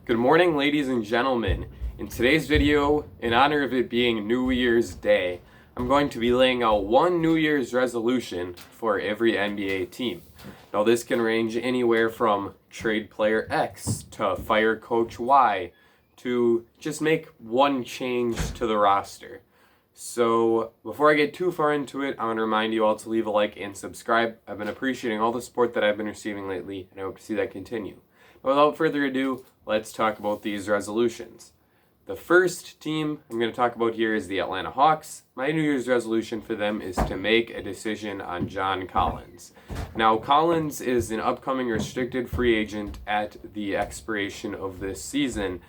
Good morning, ladies and gentlemen. In today's video, in honor of it being New Year's Day, I'm going to be laying out one New Year's resolution for every NBA team. Now, this can range anywhere from trade player X to fire coach Y to just make one change to the roster. So, before I get too far into it, I want to remind you all to leave a like and subscribe. I've been appreciating all the support that I've been receiving lately, and I hope to see that continue. Without further ado, let's talk about these resolutions. The first team I'm going to talk about here is the Atlanta Hawks. My New Year's resolution for them is to make a decision on John Collins. Now, Collins is an upcoming restricted free agent at the expiration of this season,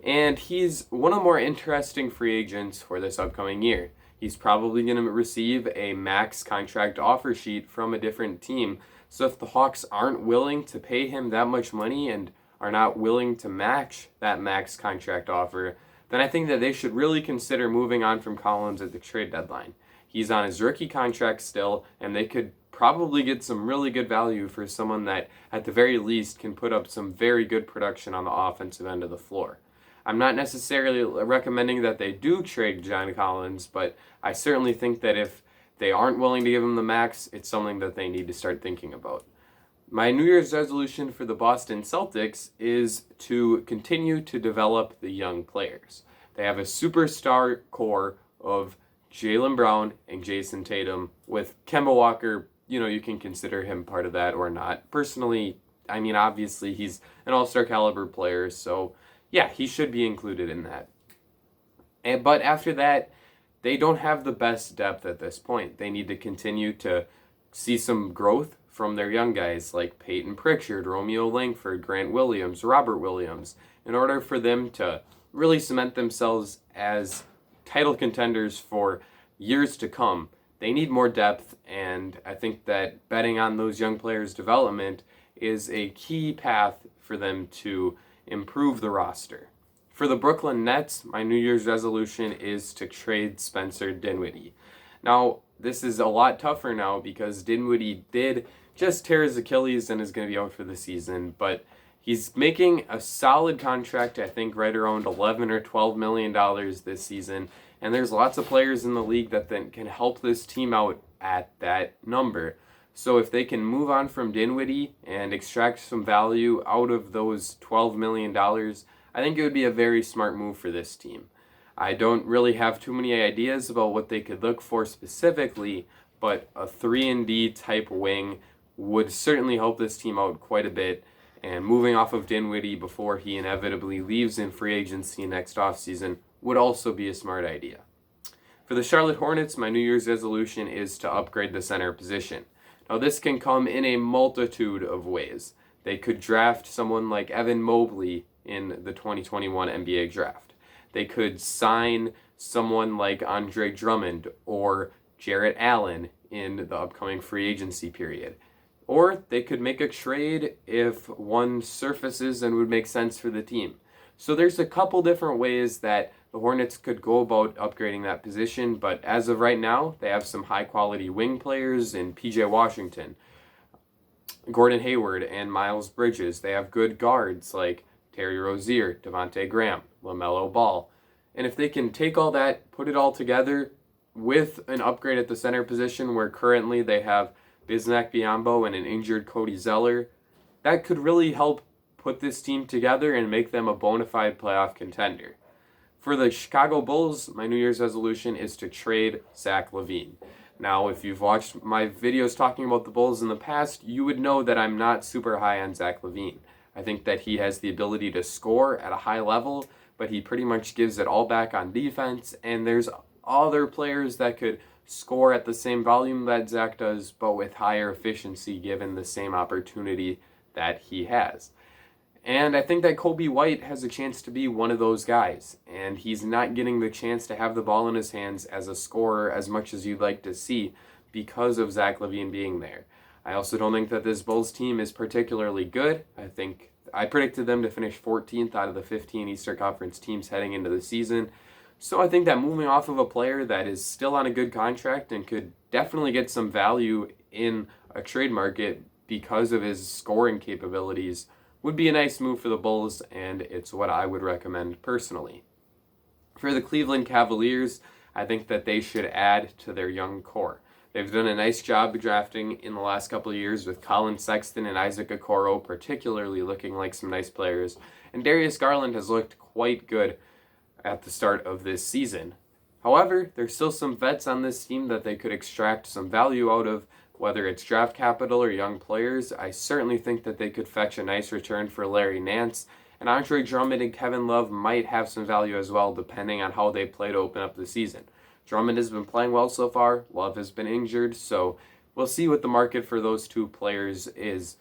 and he's one of the more interesting free agents for this upcoming year. He's probably going to receive a max contract offer sheet from a different team. So if the Hawks aren't willing to pay him that much money and are not willing to match that max contract offer, then I think that they should really consider moving on from Collins at the trade deadline. He's on his rookie contract still, and they could probably get some really good value for someone that, at the very least, can put up some very good production on the offensive end of the floor. I'm not necessarily recommending that they do trade John Collins, but I certainly think that if they aren't willing to give him the max, it's something that they need to start thinking about. My New Year's resolution for the Boston Celtics is to continue to develop the young players. They have a superstar core of Jaylen Brown and Jason Tatum, with Kemba Walker, you can consider him part of that or not. Personally, obviously he's an all-star caliber player, so yeah, he should be included in that. But after that, they don't have the best depth at this point. They need to continue to see some growth from their young guys like Peyton Pritchard, Romeo Langford, Grant Williams, Robert Williams, in order for them to really cement themselves as title contenders for years to come. They need more depth, and I think that betting on those young players' development is a key path for them to improve the roster. For the Brooklyn Nets, my New Year's resolution is to trade Spencer Dinwiddie. Now, this is a lot tougher now because Dinwiddie did just tear his Achilles and is going to be out for the season, but he's making a solid contract, I think right around $11 or $12 million this season, and there's lots of players in the league that then can help this team out at that number. So if they can move on from Dinwiddie and extract some value out of those $12 million, I think it would be a very smart move for this team. I don't really have too many ideas about what they could look for specifically, but a 3-and-D type wing would certainly help this team out quite a bit, and moving off of Dinwiddie before he inevitably leaves in free agency next offseason would also be a smart idea. For the Charlotte Hornets, my New Year's resolution is to upgrade the center position. Now, this can come in a multitude of ways. They could draft someone like Evan Mobley in the 2021 NBA draft. They could sign someone like Andre Drummond or Jarrett Allen in the upcoming free agency period. Or they could make a trade if one surfaces and would make sense for the team. So there's a couple different ways that the Hornets could go about upgrading that position, but as of right now, they have some high-quality wing players in PJ Washington, Gordon Hayward, and Miles Bridges. They have good guards like Terry Rozier, Devontae Graham, LaMelo Ball. And if they can take all that, put it all together with an upgrade at the center position where currently they have Bismack Biyombo and an injured Cody Zeller, that could really help put this team together and make them a bona fide playoff contender. For the Chicago Bulls, my New Year's resolution is to trade Zach LaVine. Now, if you've watched my videos talking about the Bulls in the past, you would know that I'm not super high on Zach LaVine. I think that he has the ability to score at a high level, but he pretty much gives it all back on defense, and there's other players that could score at the same volume that Zach does, but with higher efficiency given the same opportunity that he has. And I think that Kobe White has a chance to be one of those guys, and he's not getting the chance to have the ball in his hands as a scorer as much as you'd like to see because of Zach LaVine being there. I also don't think that this Bulls team is particularly good. I predicted them to finish 14th out of the 15 Eastern Conference teams heading into the season. So I think that moving off of a player that is still on a good contract and could definitely get some value in a trade market because of his scoring capabilities would be a nice move for the Bulls, and it's what I would recommend personally. For the Cleveland Cavaliers, I think that they should add to their young core. They've done a nice job drafting in the last couple of years with Colin Sexton and Isaac Okoro particularly looking like some nice players, and Darius Garland has looked quite good at the start of this season. However, there's still some vets on this team that they could extract some value out of, whether it's draft capital or young players. I certainly think that they could fetch a nice return for Larry Nance, and Andre Drummond and Kevin Love might have some value as well, depending on how they play to open up the season. Drummond has been playing well so far. Love has been injured, so we'll see what the market for those two players is.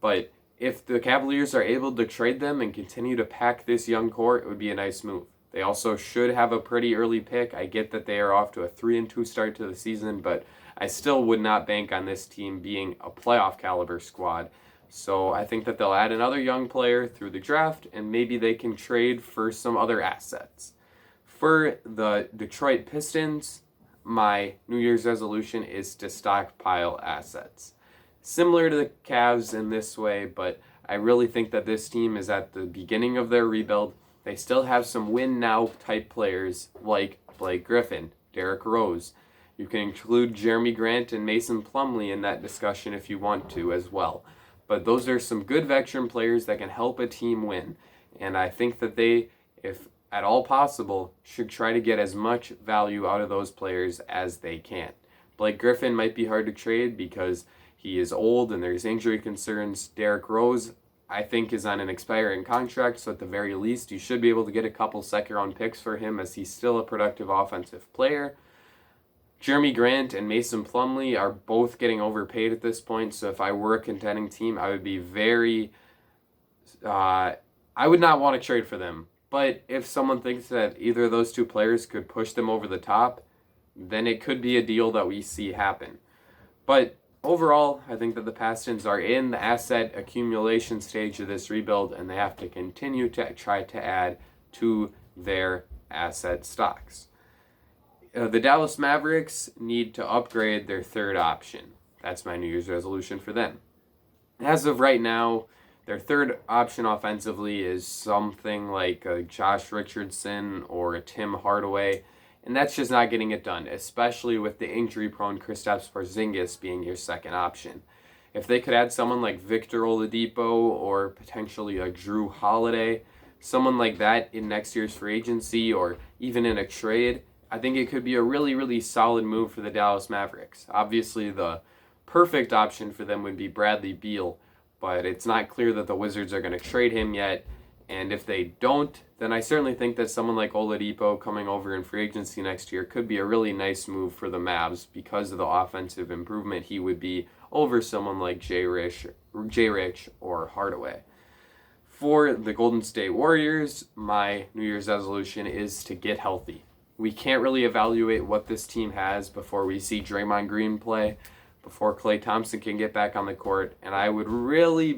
But if the Cavaliers are able to trade them and continue to pack this young core, it would be a nice move. They also should have a pretty early pick. I get that they are off to a 3-2 start to the season, but I still would not bank on this team being a playoff caliber squad. So I think that they'll add another young player through the draft, and maybe they can trade for some other assets. For the Detroit Pistons, my New Year's resolution is to stockpile assets. Similar to the Cavs in this way, but I really think that this team is at the beginning of their rebuild. They still have some win-now type players like Blake Griffin, Derrick Rose. You can include Jeremy Grant and Mason Plumlee in that discussion if you want to as well. But those are some good veteran players that can help a team win. And I think that they, if at all possible, should try to get as much value out of those players as they can. Blake Griffin might be hard to trade because he is old and there's injury concerns. Derrick Rose, I think, is on an expiring contract, so at the very least, you should be able to get a couple second-round picks for him as he's still a productive offensive player. Jeremy Grant and Mason Plumlee are both getting overpaid at this point, so if I were a contending team, I would be I would not want to trade for them. But if someone thinks that either of those two players could push them over the top, then it could be a deal that we see happen. But overall, I think that the Pistons are in the asset accumulation stage of this rebuild, and they have to continue to try to add to their asset stocks. The Dallas Mavericks need to upgrade their third option. That's my New Year's resolution for them. As of right now, their third option offensively is something like a Josh Richardson or a Tim Hardaway, and that's just not getting it done, especially with the injury-prone Kristaps Porzingis being your second option. If they could add someone like Victor Oladipo or potentially a Drew Holiday, someone like that in next year's free agency or even in a trade, I think it could be a really, really solid move for the Dallas Mavericks. Obviously, the perfect option for them would be Bradley Beal, but it's not clear that the Wizards are going to trade him yet. And if they don't, then I certainly think that someone like Oladipo coming over in free agency next year could be a really nice move for the Mavs because of the offensive improvement he would be over someone like Jay Rich or Hardaway. For the Golden State Warriors, my New Year's resolution is to get healthy. We can't really evaluate what this team has before we see Draymond Green play, before Klay Thompson can get back on the court, and I would really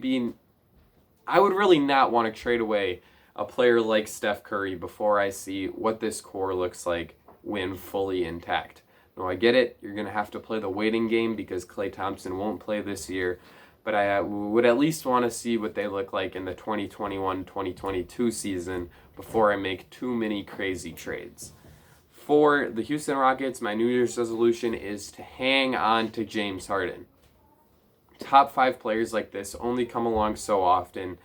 not want to trade away a player like Steph Curry before I see what this core looks like when fully intact. Now, I get it, you're going to have to play the waiting game because Klay Thompson won't play this year, but I would at least want to see what they look like in the 2021-2022 season before I make too many crazy trades. For the Houston Rockets, my New Year's resolution is to hang on to James Harden. Top 5 players like this only come along so often,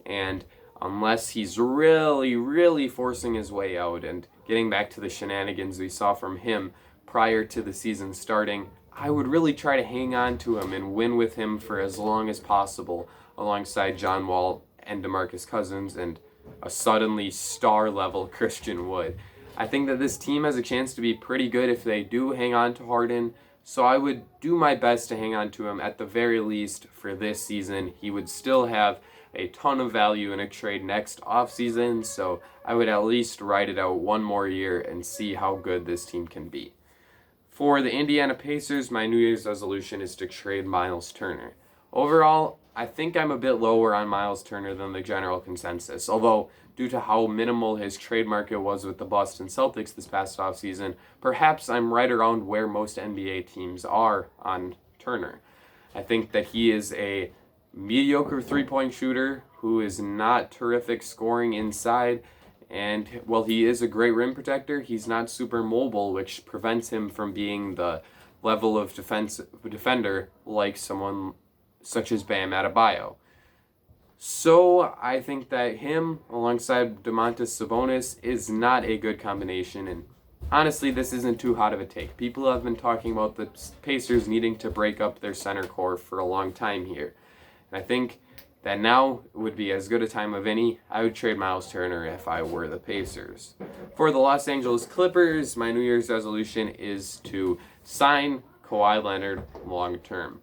and unless he's really, really forcing his way out and getting back to the shenanigans we saw from him prior to the season starting, I would really try to hang on to him and win with him for as long as possible alongside John Wall and DeMarcus Cousins and a suddenly star-level Christian Wood. I think that this team has a chance to be pretty good if they do hang on to Harden, so I would do my best to hang on to him at the very least for this season. He would still have a ton of value in a trade next offseason, so I would at least ride it out one more year and see how good this team can be. For the Indiana Pacers, my New Year's resolution is to trade Miles Turner. Overall, I think I'm a bit lower on Miles Turner than the general consensus, although due to how minimal his trade market was with the Boston Celtics this past offseason, perhaps I'm right around where most NBA teams are on Turner. I think that he is a mediocre three-point shooter who is not terrific scoring inside. And while he is a great rim protector, he's not super mobile, which prevents him from being the level of defender like someone such as Bam Adebayo. So I think that him alongside Domantas Sabonis is not a good combination, and honestly, this isn't too hot of a take. People have been talking about the Pacers needing to break up their center core for a long time here. And I think that now would be as good a time of any. I would trade Miles Turner if I were the Pacers. For the Los Angeles Clippers, my New Year's resolution is to sign Kawhi Leonard long term.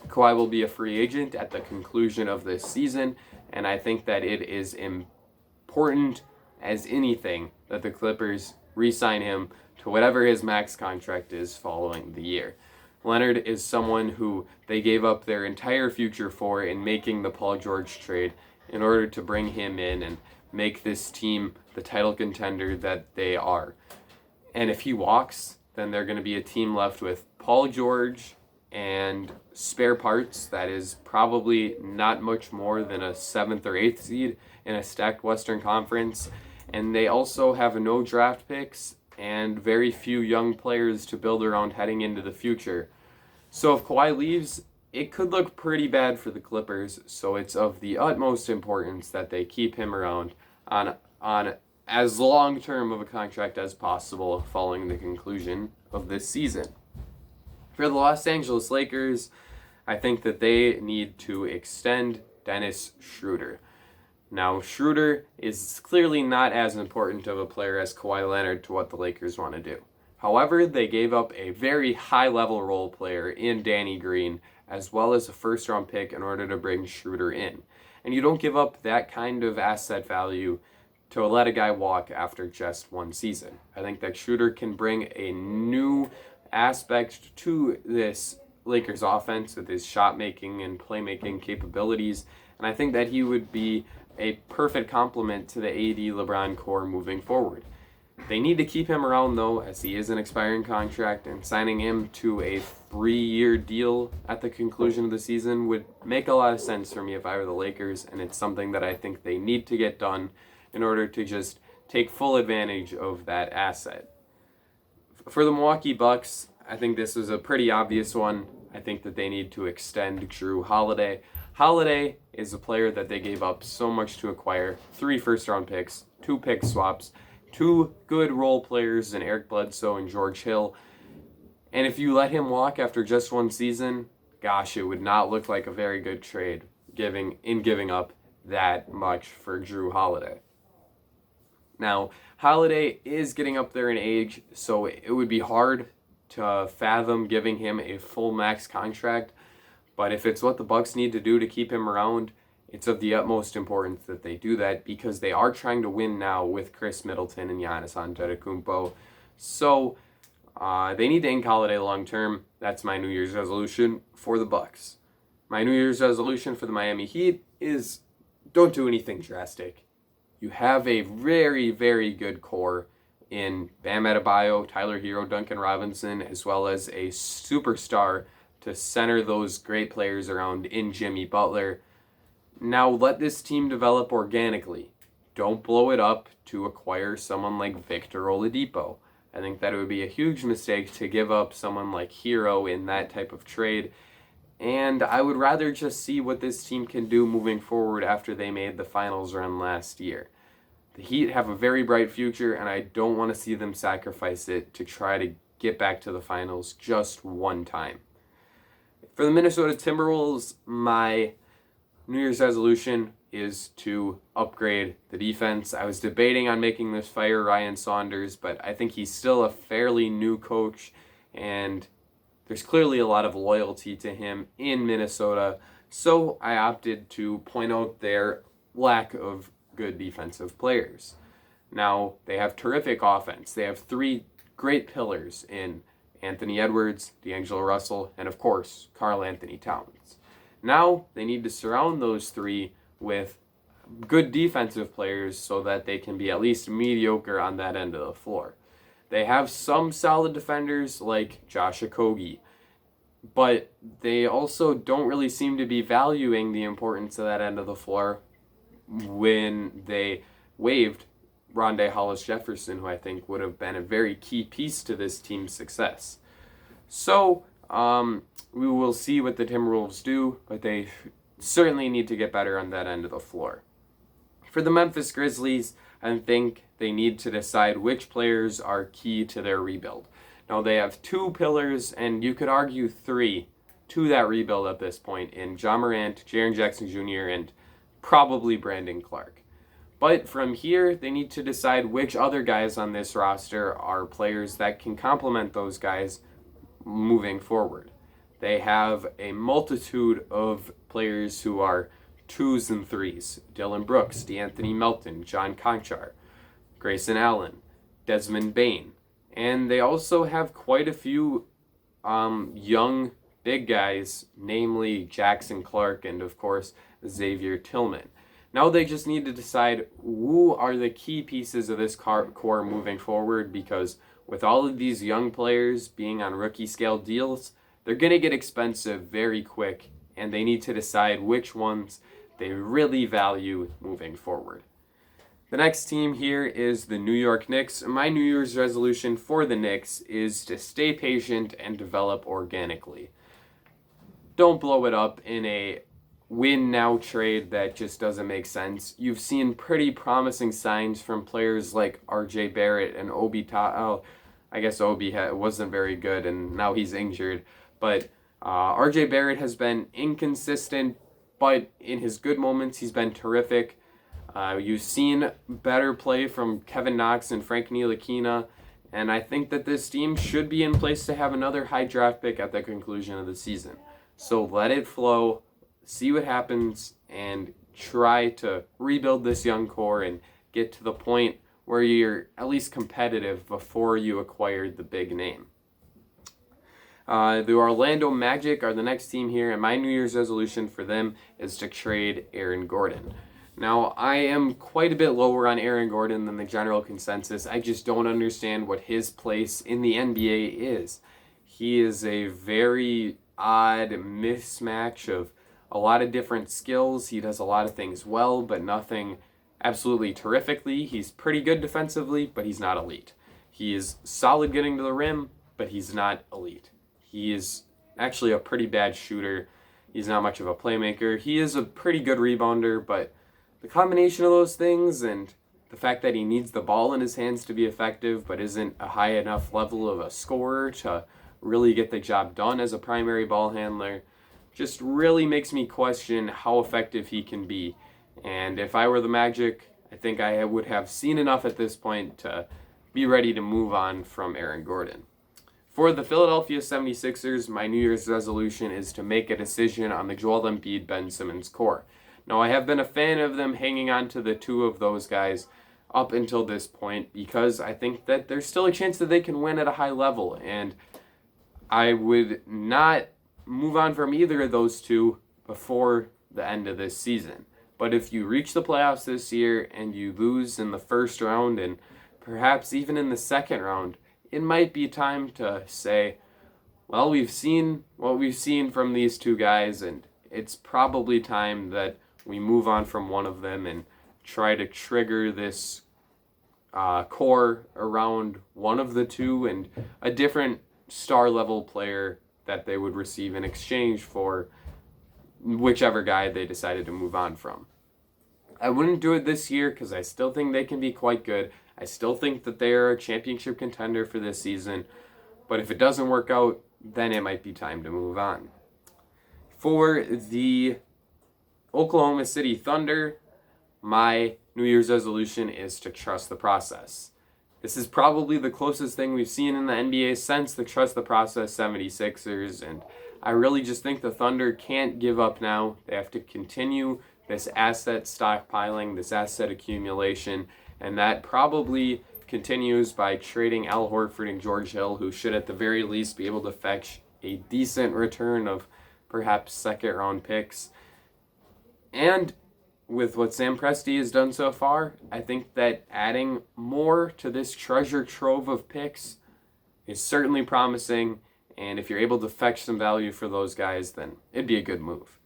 Kawhi will be a free agent at the conclusion of this season, and I think that it is important as anything that the Clippers re-sign him to whatever his max contract is following the year. Leonard is someone who they gave up their entire future for in making the Paul George trade in order to bring him in and make this team the title contender that they are. And if he walks, then they're going to be a team left with Paul George and spare parts that is probably not much more than a 7th or 8th seed in a stacked Western Conference. And they also have no draft picks and very few young players to build around heading into the future. So if Kawhi leaves, it could look pretty bad for the Clippers. So it's of the utmost importance that they keep him around on as long-term of a contract as possible following the conclusion of this season. For the Los Angeles Lakers, I think that they need to extend Dennis Schroeder. Now, Schroeder is clearly not as important of a player as Kawhi Leonard to what the Lakers want to do. However, they gave up a very high-level role player in Danny Green, as well as a first-round pick in order to bring Schroeder in. And you don't give up that kind of asset value to let a guy walk after just one season. I think that Schroeder can bring a new aspect to this Lakers offense with his shot making and playmaking capabilities, and I think that he would be a perfect complement to the AD LeBron core moving forward. They need to keep him around though, as he is an expiring contract, and signing him to a 3-year deal at the conclusion of the season would make a lot of sense for me if I were the Lakers, and it's something that I think they need to get done in order to just take full advantage of that asset. For the Milwaukee Bucks, I think this is a pretty obvious one. I think that they need to extend Drew Holiday. Holiday is a player that they gave up so much to acquire. 3 first-round picks, 2 pick swaps, 2 good role players in Eric Bledsoe and George Hill. And if you let him walk after just one season, gosh, it would not look like a very good trade giving up that much for Drew Holiday. Now, Holiday is getting up there in age, so it would be hard to fathom giving him a full max contract. But if it's what the Bucks need to do to keep him around, it's of the utmost importance that they do that, because they are trying to win now with Chris Middleton and Giannis Antetokounmpo. So they need to ink Holiday long term. That's my New Year's resolution for the Bucks. My New Year's resolution for the Miami Heat is don't do anything drastic. You have a very, very good core in Bam Adebayo, Tyler Hero, Duncan Robinson, as well as a superstar to center those great players around in Jimmy Butler. Now let this team develop organically. Don't blow it up to acquire someone like Victor Oladipo. I think that it would be a huge mistake to give up someone like Hero in that type of trade. And I would rather just see what this team can do moving forward after they made the finals run last year. The Heat have a very bright future, and I don't want to see them sacrifice it to try to get back to the finals just one time. For the Minnesota Timberwolves, my New Year's resolution is to upgrade the defense. I was debating on making this fire Ryan Saunders, but I think he's still a fairly new coach, and there's clearly a lot of loyalty to him in Minnesota, so I opted to point out their lack of good defensive players. Now, they have terrific offense. They have 3 great pillars in Anthony Edwards, D'Angelo Russell, and of course, Karl Anthony Towns. Now, they need to surround those 3 with good defensive players so that they can be at least mediocre on that end of the floor. They have some solid defenders like Josh Okogie, but they also don't really seem to be valuing the importance of that end of the floor when they waived Rondé Hollis-Jefferson, who I think would have been a very key piece to this team's success. So we will see what the Timberwolves do, but they certainly need to get better on that end of the floor. For the Memphis Grizzlies, I think they need to decide which players are key to their rebuild. Now, they have two pillars, and you could argue three, to that rebuild at this point in Ja Morant, Jaren Jackson Jr., and probably Brandon Clark. But from here, they need to decide which other guys on this roster are players that can complement those guys moving forward. They have a multitude of players who are 2s and 3s. Dylan Brooks, DeAnthony Melton, John Conchar, Grayson Allen, Desmond Bane. And they also have quite a few young big guys, namely Jackson Clark and, of course, Xavier Tillman. Now they just need to decide who are the key pieces of this core moving forward, because with all of these young players being on rookie scale deals, they're going to get expensive very quick, and they need to decide which ones they really value moving forward. The next team here is the New York Knicks. My New Year's resolution for the Knicks is to stay patient and develop organically. Don't blow it up in a win now trade that just doesn't make sense. You've seen pretty promising signs from players like RJ Barrett and Obi I guess Obi wasn't very good and now he's injured. But RJ Barrett has been inconsistent, but in his good moments he's been terrific. You've seen better play from Kevin Knox and Frank Ntilikina, and I think that this team should be in place to have another high draft pick at the conclusion of the season. So let it flow, see what happens, and try to rebuild this young core and get to the point where you're at least competitive before you acquired the big name. The Orlando Magic are the next team here, and my New Year's resolution for them is to trade Aaron Gordon. Now, I am quite a bit lower on Aaron Gordon than the general consensus. I just don't understand what his place in the NBA is. He is a very odd mismatch of a lot of different skills. He does a lot of things well, but nothing absolutely terrifically. He's pretty good defensively, but he's not elite. He is solid getting to the rim, but he's not elite. He is actually a pretty bad shooter. He's not much of a playmaker. He is a pretty good rebounder, but the combination of those things and the fact that he needs the ball in his hands to be effective, but isn't a high enough level of a scorer to really get the job done as a primary ball handler, just really makes me question how effective he can be. And if I were the Magic, I think I would have seen enough at this point to be ready to move on from Aaron Gordon. For the Philadelphia 76ers, my New Year's resolution is to make a decision on the Joel Embiid, Ben Simmons core. Now, I have been a fan of them hanging on to the two of those guys up until this point because I think that there's still a chance that they can win at a high level, and I would not move on from either of those two before the end of this season. But if you reach the playoffs this year and you lose in the first round and perhaps even in the second round, it might be time to say, well, we've seen what we've seen from these two guys, and it's probably time that we move on from one of them and try to trigger this core around one of the two and a different star level player that they would receive in exchange for whichever guy they decided to move on from. I wouldn't do it this year because I still think they can be quite good. I still think that they're a championship contender for this season. But if it doesn't work out, then it might be time to move on. For the Oklahoma City Thunder, my New Year's resolution is to trust the process. This is probably the closest thing we've seen in the NBA since the Trust the Process 76ers, and I really just think the Thunder can't give up now. They have to continue this asset stockpiling, this asset accumulation, and that probably continues by trading Al Horford and George Hill, who should at the very least be able to fetch a decent return of perhaps second round picks. And with what Sam Presti has done so far, I think that adding more to this treasure trove of picks is certainly promising, and if you're able to fetch some value for those guys, then it'd be a good move.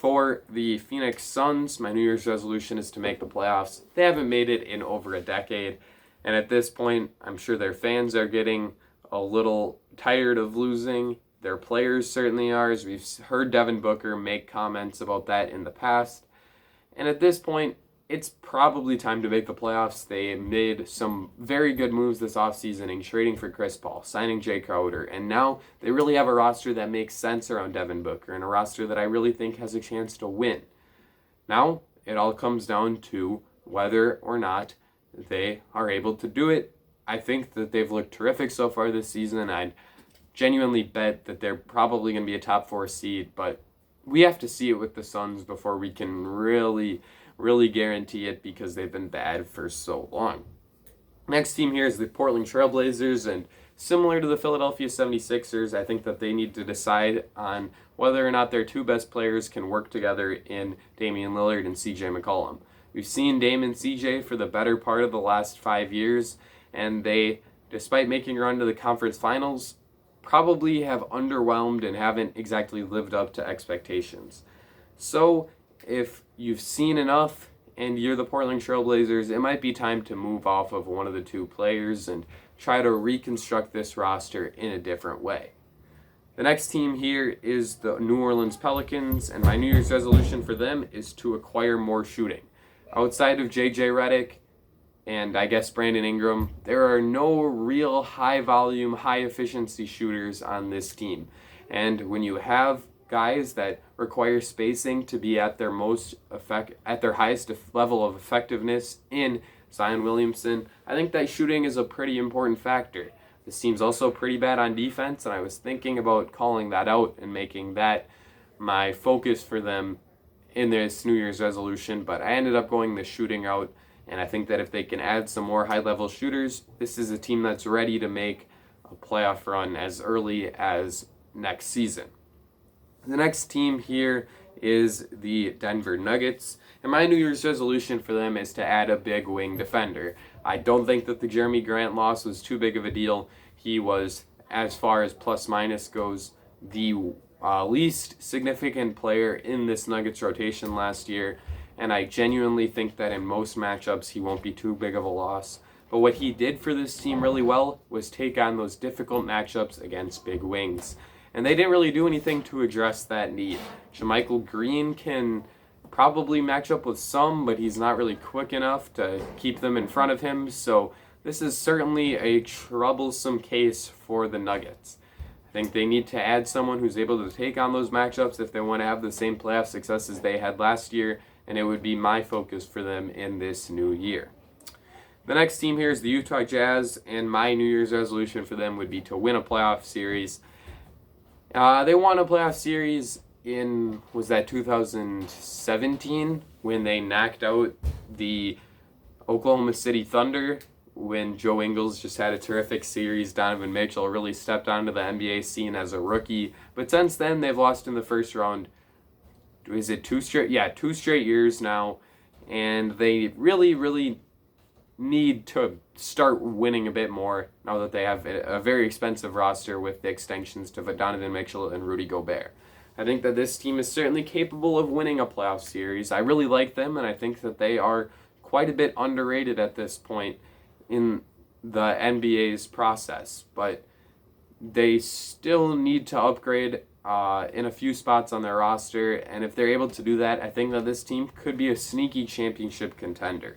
For the Phoenix Suns, my New Year's resolution is to make the playoffs. They haven't made it in over a decade, and at this point, I'm sure their fans are getting a little tired of losing. Their players certainly are, as we've heard Devin Booker make comments about that in the past. And at this point, it's probably time to make the playoffs. They made some very good moves this offseason in trading for Chris Paul, signing Jay Crowder, and now they really have a roster that makes sense around Devin Booker and a roster that I really think has a chance to win. Now, it all comes down to whether or not they are able to do it. I think that they've looked terrific so far this season. I'd genuinely bet that they're probably going to be a top 4 seed, but we have to see it with the Suns before we can really guarantee it, because they've been bad for so long. Next team here is the Portland Trailblazers, and similar to the Philadelphia 76ers, I think that they need to decide on whether or not their 2 best players can work together in Damian Lillard and CJ McCollum. We've seen Dame and CJ for the better part of the last 5 years, and they, despite making a run to the conference finals, probably have underwhelmed and haven't exactly lived up to expectations. So if you've seen enough and you're the Portland Trailblazers, it might be time to move off of one of the 2 players and try to reconstruct this roster in a different way. The next team here is the New Orleans Pelicans, and my New Year's resolution for them is to acquire more shooting. Outside of JJ Redick and I guess Brandon Ingram, there are no real high-volume, high-efficiency shooters on this team. And when you have guys that require spacing to be at their highest level of effectiveness in Zion Williamson, I think that shooting is a pretty important factor. This team's also pretty bad on defense, and I was thinking about calling that out and making that my focus for them in this New Year's resolution, but I ended up going the shooting route. And I think that if they can add some more high-level shooters, this is a team that's ready to make a playoff run as early as next season. The next team here is the Denver Nuggets, and my New Year's resolution for them is to add a big wing defender. I don't think that the Jeremy Grant loss was too big of a deal. He was, as far as plus-minus goes, the least significant player in this Nuggets rotation last year. And I genuinely think that in most matchups he won't be too big of a loss. But what he did for this team really well was take on those difficult matchups against big wings. And they didn't really do anything to address that need. JaMychal Green can probably match up with some, but he's not really quick enough to keep them in front of him. So this is certainly a troublesome case for the Nuggets. I think they need to add someone who's able to take on those matchups if they want to have the same playoff success as they had last year. And it would be my focus for them in this new year. The next team here is the Utah Jazz, and my New Year's resolution for them would be to win a playoff series. They won a playoff series in, was that 2017, when they knocked out the Oklahoma City Thunder, when Joe Ingles just had a terrific series. Donovan Mitchell really stepped onto the NBA scene as a rookie. But since then, they've lost in the first round. Is it 2 straight? Yeah, 2 straight years now. And they really need to start winning a bit more now that they have a very expensive roster with the extensions to Donovan Mitchell and Rudy Gobert. I think that this team is certainly capable of winning a playoff series. I really like them, and I think that they are quite a bit underrated at this point in the NBA's process. But they still need to upgrade in a few spots on their roster, and if they're able to do that, I think that this team could be a sneaky championship contender.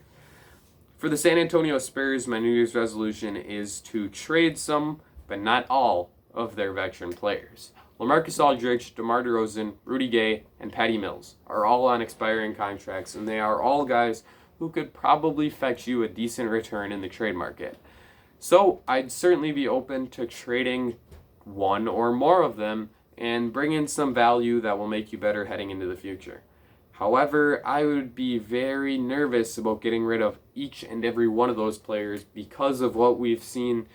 For the San Antonio Spurs, my New Year's resolution is to trade some, but not all, of their veteran players. LaMarcus Aldridge, DeMar DeRozan, Rudy Gay, and Patty Mills are all on expiring contracts, and they are all guys who could probably fetch you a decent return in the trade market. So I'd certainly be open to trading one or more of them and bring in some value that will make you better heading into the future. However, I would be very nervous about getting rid of each and every one of those players because of what we've seen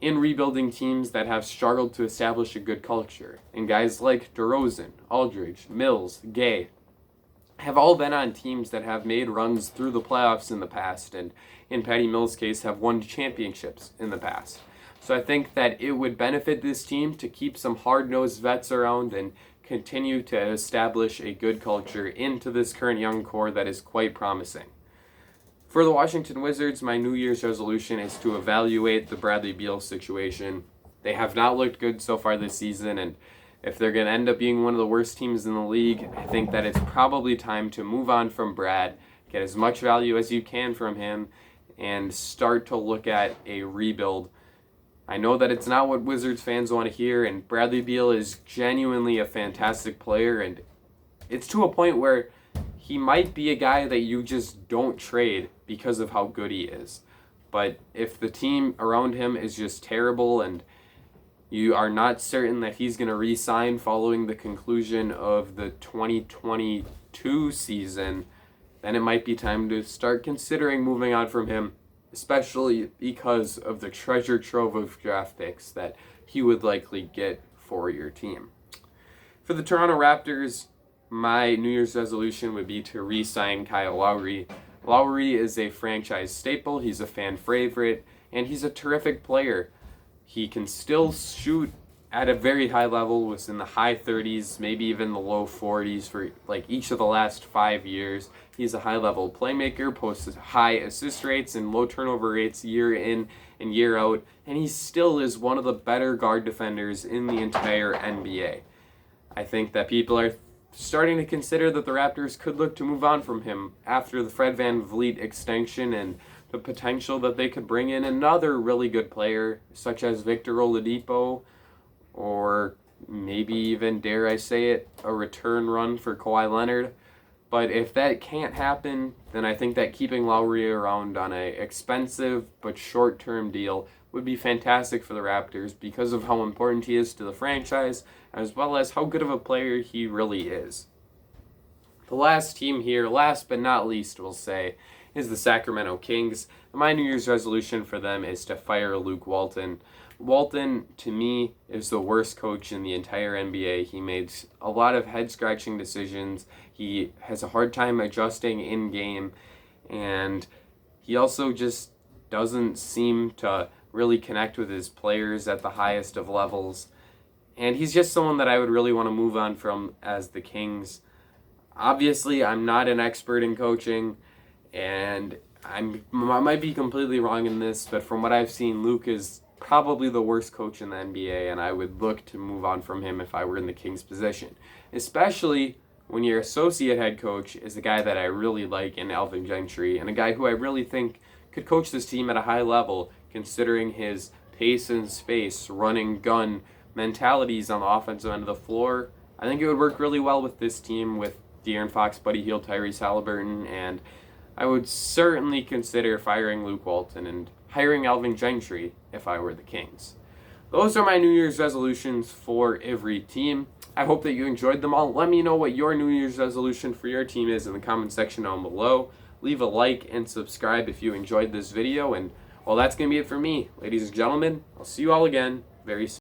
in rebuilding teams that have struggled to establish a good culture. And guys like DeRozan, Aldridge, Mills, Gay have all been on teams that have made runs through the playoffs in the past, and in Patty Mills' case have won championships in the past. So I think that it would benefit this team to keep some hard-nosed vets around and continue to establish a good culture into this current young core that is quite promising. For the Washington Wizards, my New Year's resolution is to evaluate the Bradley Beal situation. They have not looked good so far this season, and if they're going to end up being one of the worst teams in the league, I think that it's probably time to move on from Brad, get as much value as you can from him, and start to look at a rebuild. I know that it's not what Wizards fans want to hear, and Bradley Beal is genuinely a fantastic player, and it's to a point where he might be a guy that you just don't trade because of how good he is. But if the team around him is just terrible and you are not certain that he's going to re-sign following the conclusion of the 2022 season, then it might be time to start considering moving on from him, especially because of the treasure trove of draft picks that he would likely get for your team. For the Toronto Raptors, my New Year's resolution would be to re-sign Kyle Lowry. Lowry is a franchise staple, he's a fan favorite, and he's a terrific player. He can still shoot at a very high level, was in the high 30s, maybe even the low 40s for like each of the last 5 years. He's a high-level playmaker, posts high assist rates and low turnover rates year in and year out, and he still is one of the better guard defenders in the entire NBA. I think that people are starting to consider that the Raptors could look to move on from him after the Fred VanVleet extension and the potential that they could bring in another really good player, such as Victor Oladipo, or maybe even, dare I say it, a return run for Kawhi Leonard. But if that can't happen, then I think that keeping Lowry around on an expensive but short-term deal would be fantastic for the Raptors because of how important he is to the franchise, as well as how good of a player he really is. The last team here, last but not least, we'll say, is the Sacramento Kings. My New Year's resolution for them is to fire Luke Walton. Walton, to me, is the worst coach in the entire NBA. He made a lot of head-scratching decisions. He has a hard time adjusting in-game, and he also just doesn't seem to really connect with his players at the highest of levels. And he's just someone that I would really want to move on from as the Kings. Obviously, I'm not an expert in coaching, and I might be completely wrong in this, but from what I've seen, Luke is probably the worst coach in the NBA, and I would look to move on from him if I were in the Kings' position, especially when your associate head coach is a guy that I really like in Alvin Gentry, and a guy who I really think could coach this team at a high level, considering his pace and space, running gun mentalities on the offensive end of the floor. I think it would work really well with this team with De'Aaron Fox, Buddy Hield, Tyrese Halliburton, and I would certainly consider firing Luke Walton and hiring Alvin Gentry if I were the Kings. Those are my New Year's resolutions for every team. I hope that you enjoyed them all. Let me know what your New Year's resolution for your team is in the comment section down below. Leave a like and subscribe if you enjoyed this video. And well, that's going to be it for me. Ladies and gentlemen, I'll see you all again very soon.